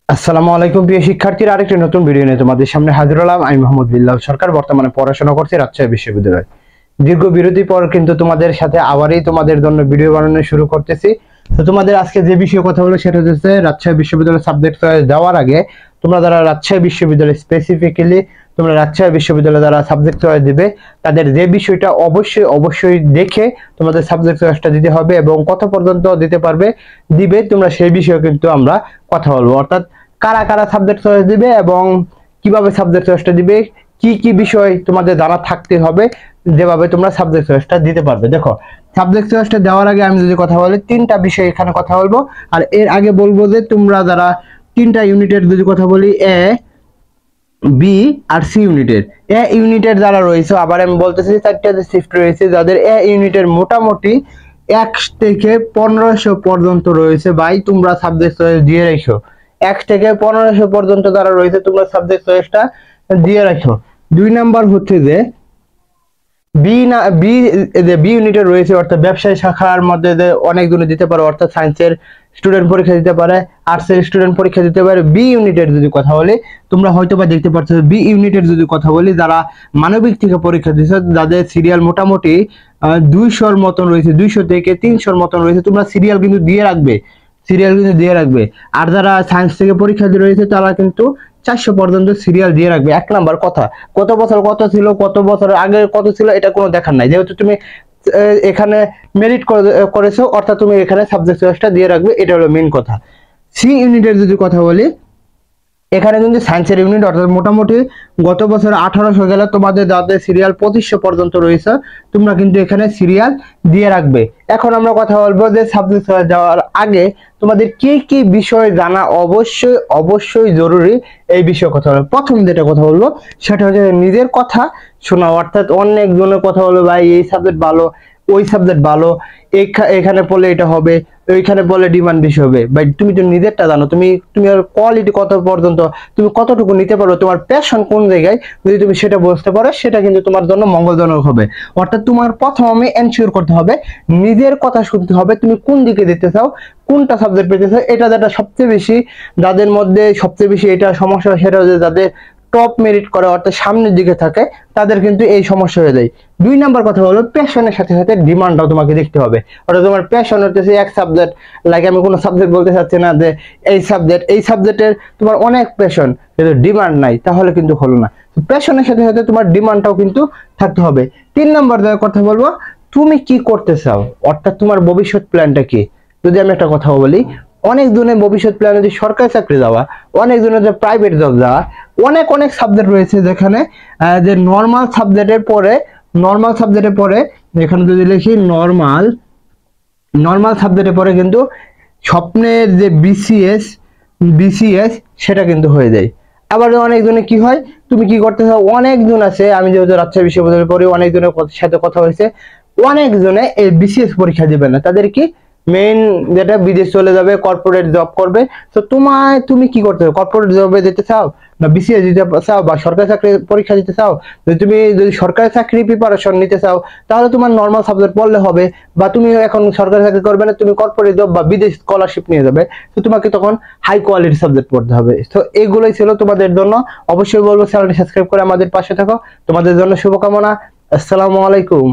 আসসালামু আলাইকুম প্রিয় শিক্ষার্থীরা, আরেকটি নতুন ভিডিও নিয়ে তোমাদের সামনে হাজির হলাম। আমি মোহাম্মদ বিল্লাল সরকার, বর্তমানে পড়াশোনা করছি রাজশাহী বিশ্ববিদ্যালয়ে। দীর্ঘ বিরতির পর কিন্তু তোমাদের সাথে আবারই তোমাদের জন্য ভিডিও বানানো শুরু করতেছি। তো তোমাদের আজকে যে বিষয়ে কথা হলো সেটা হচ্ছে রাজশাহী বিশ্ববিদ্যালয়ের সাবজেক্ট চয়েস দেওয়ার আগে তোমরা যারা রাজশাহী বিশ্ববিদ্যালয় স্পেসিফিক্যালি তোমরা রাজশাহী বিশ্ববিদ্যালয়ে যারা সাবজেক্ট চয়েস দিবে তাদের যে বিষয়টা অবশ্যই দেখে তোমাদের সাবজেক্ট চয়েসটা দিতে হবে এবং কত পর্যন্ত দিতে পারবে দিবে তোমরা সেই বিষয়ে কিন্তু আমরা কথা বলবো। অর্থাৎ কারা কারা সাবজেক্ট চয়েস দিবে এবং কিভাবে সাবজেক্ট চয়েসটা দিবে, কি কি বিষয় তোমাদের জানা থাকতে হবে যেভাবে তোমরা সাবজেক্ট চয়েসটা দিতে পারবে। দেখো, সাবজেক্ট চয়েসটা দেওয়ার আগে আমি যদি কথা বলি তিনটা বিষয় এখানে কথা বলবো, আর এর আগে বলবো যে তোমরা যারা তিনটা ইউনিটের যদি কথা বলি এ, বি আর সি ইউনিটের, এ ইউনিটের যারা রয়েছে, আবার আমি বলতেছি চারটা যে শিফট রয়েছে যাদের এ ইউনিটের মোটামুটি 1 থেকে 1500 পর্যন্ত রয়েছে, ভাই তোমরা সাবজেক্ট চয়েস দিয়ে রেখো। 1 থেকে 1500 পর্যন্ত যারা রয়েছে তোমরা সাবজেক্ট চয়েসটা দিয়ে রাখো। 2 নাম্বার হচ্ছে যে বি ইউনিটে রয়েছে, অর্থাৎ ব্যবসায় শাখার মধ্যে যে অনেকগুলো দিতে পারে, অর্থাৎ সায়েন্সের স্টুডেন্ট পরীক্ষা দিতে পারে, আর্টসের স্টুডেন্ট পরীক্ষা দিতে পারে। বি ইউনিটের যদি কথা বলি তোমরা হয়তো বা দেখতে পাচ্ছ, বি ইউনিটের যদি কথা বলি যারা মানবিক থেকে পরীক্ষা দিচ্ছে যাদের সিরিয়াল মোটামুটি 200-র মতন রয়েছে, 200 থেকে 300-র মতন রয়েছে, তোমরা সিরিয়াল কিন্তু দিয়ে রাখবে। আর যারা সায়েন্স থেকে পরীক্ষা দিয়ে রয়েছে তারা কিন্তু 400 পর্যন্ত সিরিয়াল দিয়ে রাখবে। 1 নাম্বার কথা, কত বছর কত ছিল, কত বছর আগে কত ছিল এটা কোনো দেখার নাই, যেহেতু তুমি এখানে মেরিট করেছো অর্থাৎ তুমি এখানে সাবজেক্ট চয়েসটা দিয়ে রাখবে, এটা হলো মেইন কথা। সি ইউনিটের যদি কথা বলি এখানে কিন্তু সায়েন্সের ইউনিট, অর্থাৎ মোটামুটি গত বছর 1800 গেলে তোমাদের যাদের সিরিয়াল 2500 পর্যন্ত রয়েছে তোমরা কিন্তু এখানে সিরিয়াল দিয়ে রাখবে। এখন আমরা কথা বলবো যে সাবজেক্ট চয়েস দেওয়ার আগে তোমাদের কি কি বিষয় জানা অবশ্যই জরুরি, এই বিষয়ে কথা বলবো। প্রথম যেটা কথা বলবো সেটা হচ্ছে নিজের কথা শোনা, অর্থাৎ অনেকজনের কথা হলো ভাই এই সাবজেক্ট ভালো, ওই সাবজেক্ট ভালো, এখানে পড়লে এটা হবে, ওইখানে বলে ডিমান্ড বেশি হবে। ভাই তুমি তো নিজেরটা জানো, তুমি কোয়ালিটি কত পর্যন্ত, তুমি কতটুকু নিতে পারো, তোমার প্যাশন কোন জায়গায়, যদি তুমি সেটা বুঝতে পারো সেটা কিন্তু তোমার জন্য মঙ্গলজনক হবে। অর্থাৎ তোমার প্রথমে এনশিওর করতে হবে, নিজের কথা শুনতে হবে, তুমি কোন দিকে যেতে চাও, কোনটা সাবজেক্ট পেতে চাও। এটা যেটা সবচেয়ে বেশি যাদের মধ্যে সবচেয়ে বেশি এটা সমস্যা, সেটা হচ্ছে যাদের টপ মেরিট করে অর্থাৎ সামনের দিকে থাকে তাদের কিন্তু এই সমস্যা হয়ে যায়। 2 নাম্বার কথা হলো প্যাশনের সাথে সাথে ডিমান্ডটাও তোমাকে দেখতে হবে। অর্থাৎ তোমার প্যাশন হচ্ছে এক সাবজেক্ট, লাইক আমি কোনো সাবজেক্ট বলতে চাচ্ছি না যে এই সাবজেক্টের তোমার অনেক প্যাশন কিন্তু ডিমান্ড নাই, তাহলে কিন্তু হলো না। প্যাশনের সাথে সাথে তোমার ডিমান্ডটাও কিন্তু থাকতে হবে। 3 নাম্বার কথা বলবো তুমি কি করতে চাও, অর্থাৎ তোমার ভবিষ্যৎ প্ল্যানটা কি। যদি আমি একটা কথা বলি, অনেক জনের ভবিষ্যৎ প্ল্যান হচ্ছে সরকারি চাকরি যাওয়া, অনেক জনের যে প্রাইভেট জব যাওয়া, অনেক সাবজেক্ট রয়েছে যেখানে যে নর্মাল সাবজেক্টের পরে এখানে যদি লিখি নর্মাল সাবজেক্টের পরে কিন্তু স্বপ্নের যে বিসিএস সেটা কিন্তু হয়ে যায়। আবার অনেকজনে কি হয়, তুমি কি করতে চাও, অনেকজন আছে, আমি যেহেতু রাজশাহী বিশ্ববিদ্যালয়ে পড়ি অনেকজনের সাথে কথা হয়েছে, অনেকজনে এই বিসিএস পরীক্ষা দিবে না, তাদের কি মেইন যেটা বিদেশ চলে যাবে, কর্পোরেট জব করবে। তো তুমি কি করতে চাও, কর্পোরেট জবে যেতে চাও না বিসিএস দিতে চাও বা সরকারি চাকরি পরীক্ষা দিতে চাও? যদি সরকারি চাকরি প্রিপারেশন নিতে চাও তাহলে তোমার নর্মাল সাবজেক্ট পড়লে হবে, বা তুমি এখন সরকারি চাকরি করবে না, তুমি কর্পোরেট জব বা বিদেশ স্কলারশিপ নিয়ে যাবে, তো তোমাকে তখন হাই কোয়ালিটি সাবজেক্ট পড়তে হবে। তো এগুলোই ছিল তোমাদের জন্য। অবশ্যই বলবো চ্যানেলটি সাবস্ক্রাইব করে আমাদের পাশে থাকো। তোমাদের জন্য শুভকামনা। আসসালামু আলাইকুম।